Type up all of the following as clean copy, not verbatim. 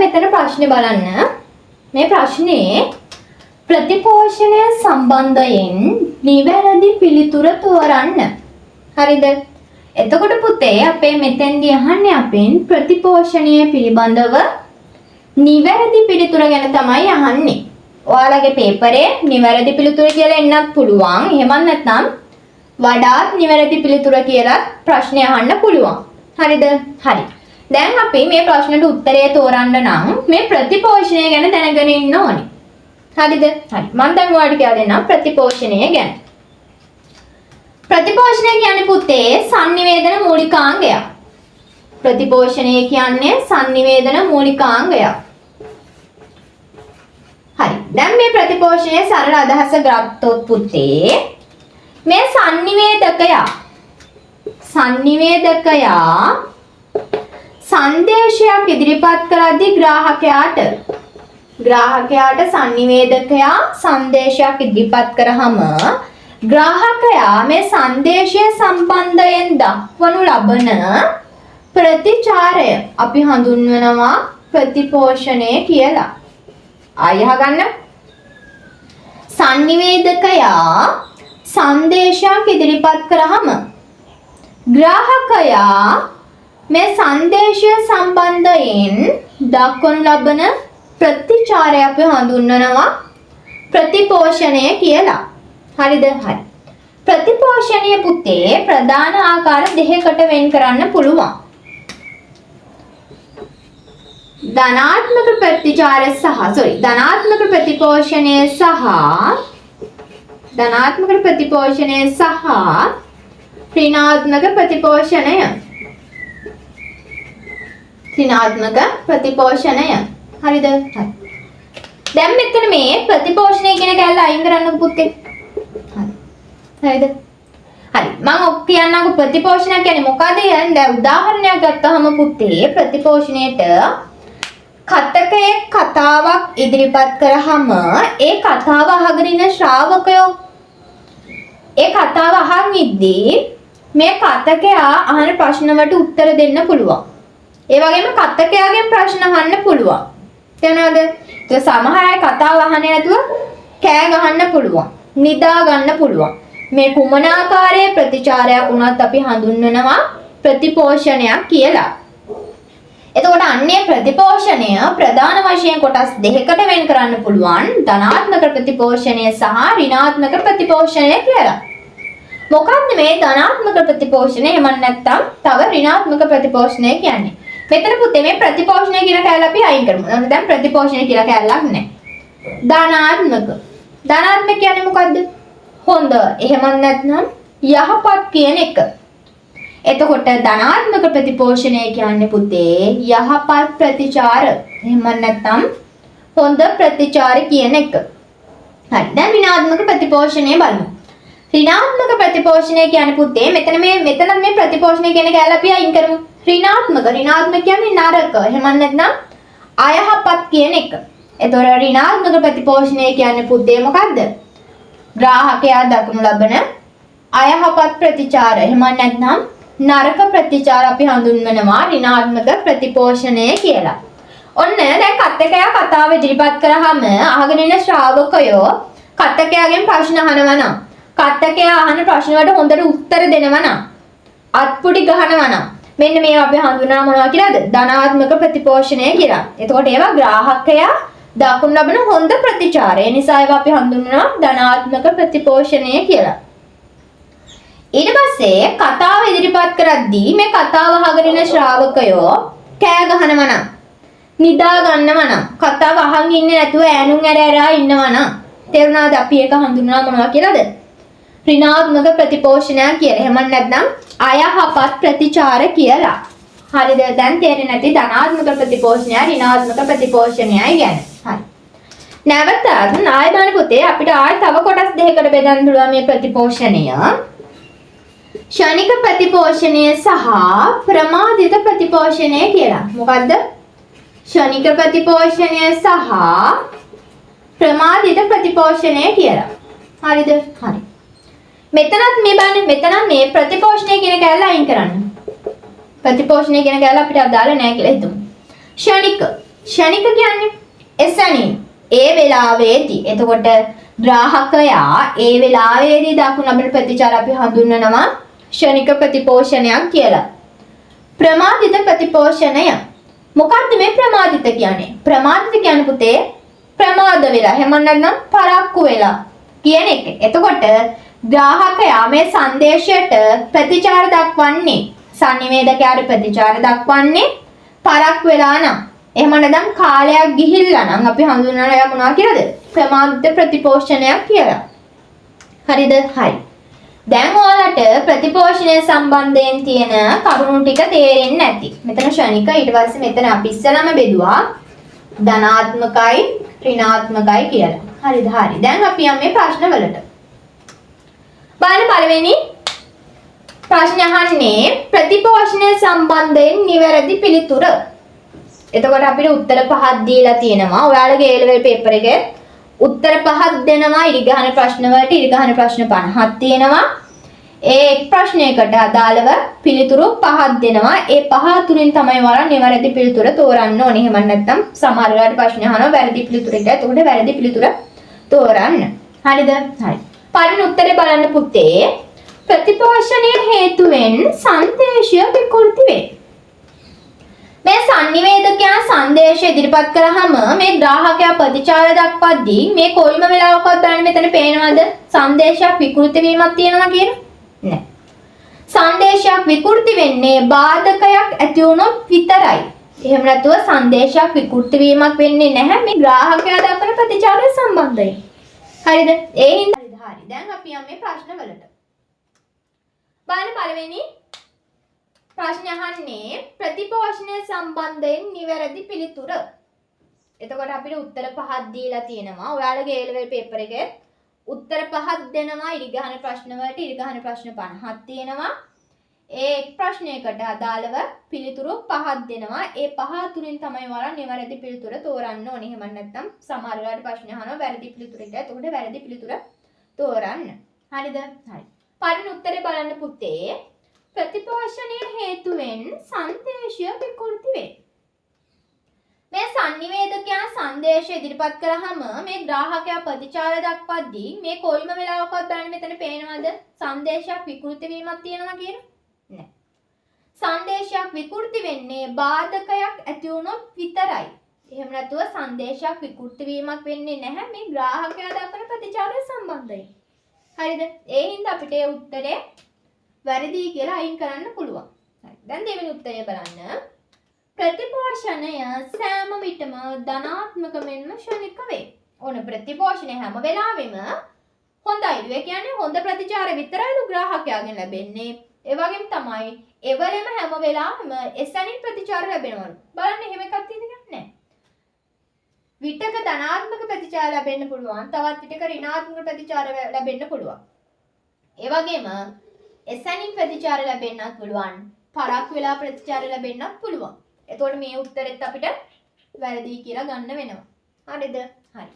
මෙතන ප්‍රශ්නේ බලන්න. මේ ප්‍රශ්නේ ප්‍රතිපෝෂණය සම්බන්ධයෙන් නිවැරදි පිළිතුර තෝරන්න. හරිද? එතකොට පුතේ අපේ මෙතෙන්දී අහන්නේ අපෙන් ප්‍රතිපෝෂණය පිළිබඳව නිවැරදි පිළිතුර ගැන තමයි අහන්නේ. ඔයාලගේ පේපරේ නිවැරදි පිළිතුර කියලා එන්නත් පුළුවන්. එහෙම නැත්නම් වඩාත් නිවැරදි පිළිතුර කියලා ප්‍රශ්නය අහන්න පුළුවන්. හරිද? හරි. දැන් අපි මේ ප්‍රශ්නෙට උත්තරය තෝරන්න නම් මේ ප්‍රතිපෝෂණය ගැන දැනගෙන ඉන්න ඕනේ. හරිද? හරි. මම දැන් ඔයාලට කියලා දෙන්නම් ප්‍රතිපෝෂණය ගැන. ප්‍රතිපෝෂණය කියන්නේ පුතේ sannivedana මූලිකාංගයක්. ප්‍රතිපෝෂණය කියන්නේ sannivedana මූලිකාංගයක්. හරි. දැන් මේ ප්‍රතිපෝෂණයේ සරල අදහස ගත්තොත් පුතේ මේ sannivedakaya සංදේශයක් ඉදිරිපත් කරද්දී ග්‍රාහකයාට sannivedakaya සංදේශයක් ඉදිරිපත් කරාම ග්‍රාහකයා මේ සංදේශය සම්බන්ධයෙන් දක්වනු ලබන ප්‍රතිචාරය අපි හඳුන්වනවා ප්‍රතිපෝෂණය කියලා. ආයෙ අහගන්න. sannivedakaya සංදේශයක් ඉදිරිපත් කරාම ග්‍රාහකයා මේ සංදේශය සම්බන්ධයෙන් දක්වනු ලබන ප්‍රතිචාරය අපි හඳුන්වනවා ප්‍රතිපෝෂණය කියලා. හරිද? හරි. ප්‍රතිපෝෂණය පුතේ ප්‍රධාන ආකාර දෙකකට වෙන් කරන්න පුළුවන්. ධනාත්මක ප්‍රතිචාරය සහ ධනාත්මක ප්‍රතිපෝෂණය සහ ඍණාත්මක ප්‍රතිපෝෂණය. හරිද? හරි. දැන් මෙතන මේ ප්‍රතිපෝෂණය කියන කැලල අයින් කරන්නකො පුතේ. හරිද? හරි. මම ඔක් කියන්නකො ප්‍රතිපෝෂණය කියන්නේ මොකද? දැන් උදාහරණයක් ගත්තාම පුතේ ප්‍රතිපෝෂණයට කතකයේ කතාවක් ඉදිරිපත් කරාම ඒ කතාව අහගෙන ඉන්න ශ්‍රාවකයෝ ඒ කතාව අහන් ඉද්දී මේ කතකයා අහන ප්‍රශ්න වලට උත්තර දෙන්න පුළුවන්. ඒ වගේම කතකයාගෙන් ප්‍රශ්න අහන්න පුළුවන්. තේරුණාද? ඒ සමහර අය කතාව අහන්නේ නැතුව කෑ ගහන්න පුළුවන්. නිදා ගන්න පුළුවන්. මේ කුමන ආකාරයේ ප්‍රතිචාරයක් වුණත් අපි හඳුන්වනවා ප්‍රතිපෝෂණයක් කියලා. එතකොට අන්නේ ප්‍රතිපෝෂණය ප්‍රධාන වශයෙන් කොටස් දෙකකට වෙන් කරන්න පුළුවන්. ධනාත්මක ප්‍රතිපෝෂණය සහ ඍණාත්මක ප්‍රතිපෝෂණය කියලා. මොකක්ද මේ ධනාත්මක ප්‍රතිපෝෂණය? එහෙම නැත්නම් තව ඍණාත්මක ප්‍රතිපෝෂණය කියන්නේ. මෙතන පුතේ මේ ප්‍රතිපෝෂණය කියන කැලල අපි අයින් කරමු. දැන් ප්‍රතිපෝෂණය කියලා කැලලක් නැහැ. ධනාත්මක කියන්නේ මොකද්ද? හොඳ. එහෙම නැත්නම් යහපත් කියන එක. එතකොට ධනාත්මක ප්‍රතිපෝෂණය කියන්නේ පුතේ යහපත් ප්‍රතිචාර. එහෙම නැත්නම් හොඳ ප්‍රතිචාර කියන එක. හරි. දැන් ඍණාත්මක ප්‍රතිපෝෂණය බලමු. ඍණාත්මක ප්‍රතිපෝෂණය කියන්නේ පුතේ මෙතන මේ ප්‍රතිපෝෂණය කියන කැලල අපි අයින් කරමු. ඍණාත්මක කියන්නේ නරක. එහෙම නැත්නම් අයහපත් කියන එක. එතකොට ඍණාත්මක ප්‍රතිපෝෂණය කියන්නේ පුතේ මොකද්ද? ග්‍රාහකයා දක්වනු ලබන අයහපත් ප්‍රතිචාර. එහෙම නැත්නම් නරක ප්‍රතිචාර අපි හඳුන්වනවා ඍණාත්මක ප්‍රතිපෝෂණය කියලා. ඔන්න දැන් කතකයා කතාව ඉදිරිපත් කරාම අහගෙන ඉන්න ශ්‍රාවකයෝ කතකයාගෙන් ප්‍රශ්න අහනවා නම් කතකයා අහන ප්‍රශ්න වලට හොඳට උත්තර දෙනවා නම් අත්පුඩි ගහනවා නම් මෙන්න මේවා අපි හඳුන්වනවා මොනවා කියලාද? ධනාත්මක ප්‍රතිපෝෂණය කියලා. එතකොට ඒවා ග්‍රාහකයා දක්වනු ලබන හොඳ ප්‍රතිචාරය. ඒ නිසා ඒවා අපි හඳුන්වනවා ධනාත්මක ප්‍රතිපෝෂණය කියලා. ඊට පස්සේ කතාව ඉදිරිපත් කරද්දී මේ කතාව අහගෙන ඉන්න ශ්‍රාවකයෝ කෑ ගහනවා නම් නිදා ගන්නවා නම් කතාව අහන් ඉන්නේ නැතුව ඈනුම් ඇරලා ඉන්නවා නම් තේරුණාද? අපි ඒක හඳුන්වනවා මොනවා කියලාද? ඍණාත්මක ප්‍රතිපෝෂණය කියලා. එහෙම නැත්නම් අයහපත් ප්‍රතිචාර කියලා. හරිද? දැන් තේරෙන්නේ නැති ධනාත්මක ප්‍රතිපෝෂණය ඍණාත්මක ප්‍රතිපෝෂණයයි කියන්නේ. හරි. නැවතත් ආයෙ බලන්න පුතේ අපිට ආයෙ තව කොටස් දෙකකට බෙදන්න පුළුවන් මේ ප්‍රතිපෝෂණය. ක්ෂණික ප්‍රතිපෝෂණය සහ ප්‍රමාදිත ප්‍රතිපෝෂණය කියලා. මොකද්ද? ක්ෂණික ප්‍රතිපෝෂණය සහ ප්‍රමාදිත ප්‍රතිපෝෂණය කියලා. හරිද? හරි. මෙතනත් මේ බලන්න මෙතන මේ ප්‍රතිපෝෂණය කියන කැලල අයින් කරන්න. ප්‍රතිපෝෂණය කියන කැලල අපිට අදාළ නැහැ කියලා හිතමු. ෂණික කියන්නේ එසැනින් ඒ වෙලාවේදී. එතකොට ග්‍රාහකයා ඒ වෙලාවේදී දක්වන ලබන ප්‍රතිචාර අපි හඳුන්වනවා ෂණික ප්‍රතිපෝෂණයක් කියලා. ප්‍රමාදිත ප්‍රතිපෝෂණය. මොකක්ද මේ ප්‍රමාදිත කියන්නේ? ප්‍රමාදිත කියන්නේ පුතේ ප්‍රමාද වෙලා එහෙම නැත්නම් පරක්කු වෙලා කියන එක. එතකොට ග්‍රාහකයා මේ සංදේශයට ප්‍රතිචාර දක්වන්නේ සංනිවේදකයාට ප්‍රතිචාර දක්වන්නේ පරක්කු වෙලා නම් එහෙම නැත්නම් කාලයක් ගිහිල්ලා නම් අපි හඳුන්වනවා මොනවා කියලාද? ප්‍රමාදිත ප්‍රතිපෝෂණයක් කියලා. හරිද? හරි. දැන් ඔයාලට ප්‍රතිපෝෂණය සම්බන්ධයෙන් තියෙන කරුණු ටික තේරෙන්නේ නැති. මෙතන ෂණික ඊට පස්සේ මෙතන අපි ඉස්සලම බෙදුවා ධනාත්මකයි ඍණාත්මකයි කියලා. හරිද? හරි. දැන් අපි යන්නේ ප්‍රශ්න වලට. බලන්න පළවෙනි ප්‍රශ්න අහන්නේ ප්‍රතිපෝෂණය සම්බන්ධයෙන් නිවැරදි පිළිතුර. එතකොට අපිට උත්තර පහක් දීලා තියෙනවා. ඔයාලගේ A level paper එකේ උත්තර පහක් දෙනවා. ඉරිගහන ප්‍රශ්න වලට ඉරිගහන ප්‍රශ්න 50ක් තියෙනවා. ඒ එක් ප්‍රශ්නයකට අදාළව පිළිතුරු පහක් දෙනවා. ඒ පහ තුලින් තමයි ඔයාලා නිවැරදි පිළිතුර තෝරන්න ඕනේ. එහෙම නැත්නම් සමහර වෙලාවට ප්‍රශ්න අහනවා වැරදි පිළිතුරට. එතකොට වැරදි පිළිතුර තෝරන්න. හරිද? හරි. පළවෙනි උත්තරේ බලන්න පුතේ. ප්‍රතිපෝෂණය හේතුවෙන් සංදේශය විකෘති වේ. මේ සංනිවේදකයා සංදේශය ඉදිරිපත් කරාම මේ ග්‍රාහකයා ප්‍රතිචාර දක්වද්දී මේ කොයිම වෙලාවකවත් බලන්න මෙතන පේනවද සංදේශයක් විකෘති වීමක් තියෙනවා කියලා? නැහැ. සංදේශයක් විකෘති වෙන්නේ බාධකයක් ඇති වුණොත් විතරයි. එහෙම නැතුව සංදේශයක් විකෘති වීමක් වෙන්නේ නැහැ මේ ග්‍රාහකයා දක්වන ප්‍රතිචාරය සම්බන්ධයෙන්. හරිද? ඒ හින්දා හරි. දැන් අපි යන්නේ ප්‍රශ්න වලට. බලන්න පළවෙනි ප්‍රශ්න අහන්නේ ප්‍රතිපෝෂණය සම්බන්ධයෙන් නිවැරදි පිළිතුර. එතකොට අපිට උත්තර පහක් දීලා තියෙනවා. ඔයාලගේ A level paper එකේ උත්තර පහක් දෙනවා. ඉරිගහන ප්‍රශ්න වලට ඉරිගහන ප්‍රශ්න 50ක් තියෙනවා. ඒ එක් ප්‍රශ්නයකට අදාළව පිළිතුරු පහක් දෙනවා. ඒ පහ තුලින් තමයි ඔයාලා නිවැරදි පිළිතුර තෝරන්න ඕනේ. එහෙම නැත්නම් සමහර වෙලාවට ප්‍රශ්න අහනවා වැරදි පිළිතුරට. එතකොට වැරදි පිළිතුර තෝරන්න. හරිද? හරි. පළවෙනි උත්තරේ බලන්න පුතේ. ප්‍රතිපෝෂණය හේතුවෙන් සංදේශය විකෘති වේ. මේ සංනිවේදකයා සංදේශය ඉදිරිපත් කරාම මේ ග්‍රාහකයා ප්‍රතිචාර දක්වද්දී මේ කොයිම වෙලාවකවත් බලන්න මෙතන පේනවද සංදේශයක් විකෘති වීමක් තියෙනවා කියලා? නැහැ. සංදේශයක් විකෘති වෙන්නේ බාධකයක් ඇති වුණොත් විතරයි. එහෙම නැතුව සංදේශයක් විකෘති වීමක් වෙන්නේ නැහැ මේ ග්‍රාහකයා දක්වන ප්‍රතිචාරය සම්බන්ධයෙන්. හරිද? ඒ හින්දා අපිට ඒ උත්තරේ වැරදි කියලා අයින් කරන්න පුළුවන්. හරි. දැන් දෙවෙනි උත්තරය බලන්න. ප්‍රතිපෝෂණය සෑම විටම ධනාත්මක මෙන්ම ෂණික වේ. ඕන ප්‍රතිපෝෂණය හැම වෙලාවෙම හොඳයි. ඒ කියන්නේ හොඳ ප්‍රතිචාර විතරයි ග්‍රාහකයාගෙන් ලැබෙන්නේ. ඒ වගේම තමයි එවලෙම හැම වෙලාවෙම එසැනින් ප්‍රතිචාර ලැබෙනවලු. බලන්න එහෙම එකක් තියෙනවද නැහැ. විටක ධනාත්මක ප්‍රතිචාර ලැබෙන්න පුළුවන්. තවත් විටක ඍණාත්මක ප්‍රතිචාර ලැබෙන්න පුළුවන්. ඒ වගේම එසැනින් ප්‍රතිචාර ලැබෙන්නත් පුළුවන්. පරක් වෙලා ප්‍රතිචාර ලැබෙන්නත් පුළුවන්. එතකොට මේ උත්තරෙත් අපිට වැරදි කියලා ගන්න වෙනවා. හරිද? හරි.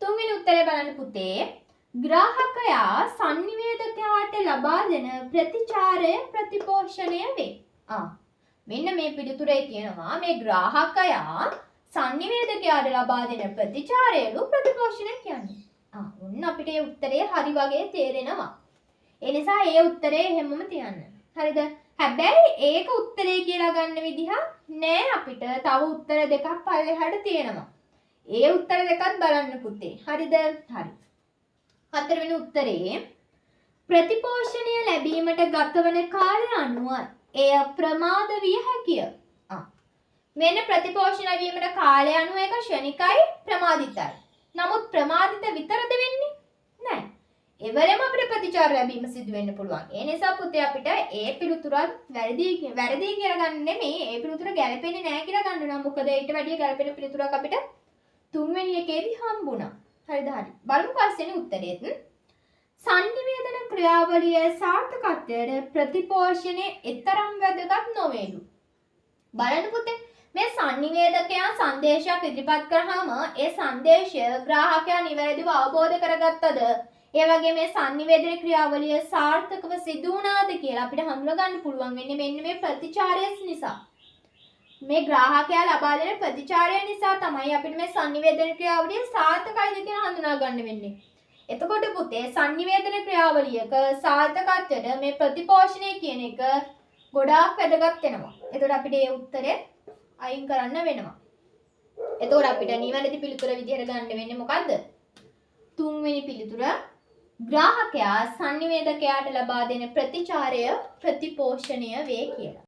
තුන්වෙනි උත්තරය බලන්න පුතේ. ග්‍රාහකයා සංනිවේදකයාට ලබා දෙන ප්‍රතිචාරය ප්‍රතිපෝෂණය වේ. මෙන්න මේ පිළිතුරේ කියනවා මේ ග්‍රාහකයා සංනිවේදකයාට ලබා දෙන ප්‍රතිචාරයලු ප්‍රතිපෝෂණය කියන්නේ. ඔන්න අපිට මේ උත්තරේ හරි වගේ තේරෙනවා. ඒ නිසා ඒ උත්තරේ හැමෝම තියන්න. හරිද? හැබැයි ඒක උත්තරේ කියලා ගන්න විදිහ නෑ අපිට. තව උත්තර දෙකක් පල්ලෙහාට තියෙනවා. ඒ උත්තර දෙකත් බලන්න පුතේ. හරිද? හරි. හතරවෙනි උත්තරේ ප්‍රතිපෝෂණය ලැබීමට ගතවන කාලය අනුව එය ප්‍රමාද විය හැකිය. මෙන්න ප්‍රතිපෝෂණය ලැබීමට කාලය අනුව එක ෂණිකයි ප්‍රමාදිතයි. නමුත් ප්‍රමාදිත විතරද වෙන්නේ? නෑ. එවලම අපිට ප්‍රතිචාර ලැබීම සිදු වෙන්න පුළුවන්. ඒ නිසා පුතේ අපිට ඒ පිළිතුරත් වැරදි කියලා ගන්න නෙමෙයි. ඒ පිළිතුර ගැලපෙන්නේ නැහැ කියලා ගන්න නම් මොකද ඊට වැඩිය ගැලපෙන පිළිතුරක් අපිට තුන්වෙනි එකේදී හම්බුණා. හරිද? හරි. බලමු පස්වෙනි උත්තරෙත්. සංනිවේදන ක්‍රියාවලියේ සාර්ථකත්වයට ප්‍රතිපෝෂණය එතරම් වැදගත් නොවේලු. බලන්න පුතේ මේ සංනිවේදකයා සංදේශයක් ඉදිරිපත් කරාම ඒ සංදේශය ග්‍රාහකයා නිවැරදිව අවබෝධ කරගත්තද? ඒ වගේ මේ සංනිවේදන ක්‍රියාවලිය සාර්ථකව සිදු වුණාද කියලා අපිට හඳුනා ගන්න පුළුවන් වෙන්නේ මෙන්න මේ ප්‍රතිචාරය නිසා. මේ ග්‍රාහකයා ලබා දෙන ප්‍රතිචාරය නිසා තමයි අපිට මේ sannivedana ක්‍රියාවලිය සාර්ථකයිද කියලා හඳුනා ගන්න වෙන්නේ. එතකොට පුතේ sannivedana ක්‍රියාවලියක සාර්ථකත්වයට මේ ප්‍රතිපෝෂණය කියන එක ගොඩාක් වැදගත් වෙනවා. එතකොට අපිට ඒ උත්තරේ අයින් කරන්න වෙනවා. එතකොට අපිට නිවැරදි පිළිතුර විදිහට ගන්න වෙන්නේ මොකද්ද? තුන්වෙනි පිළිතුර ග්‍රාහකයා sannivedakayaට ලබා දෙන ප්‍රතිචාරය ප්‍රතිපෝෂණය වේ කියලා.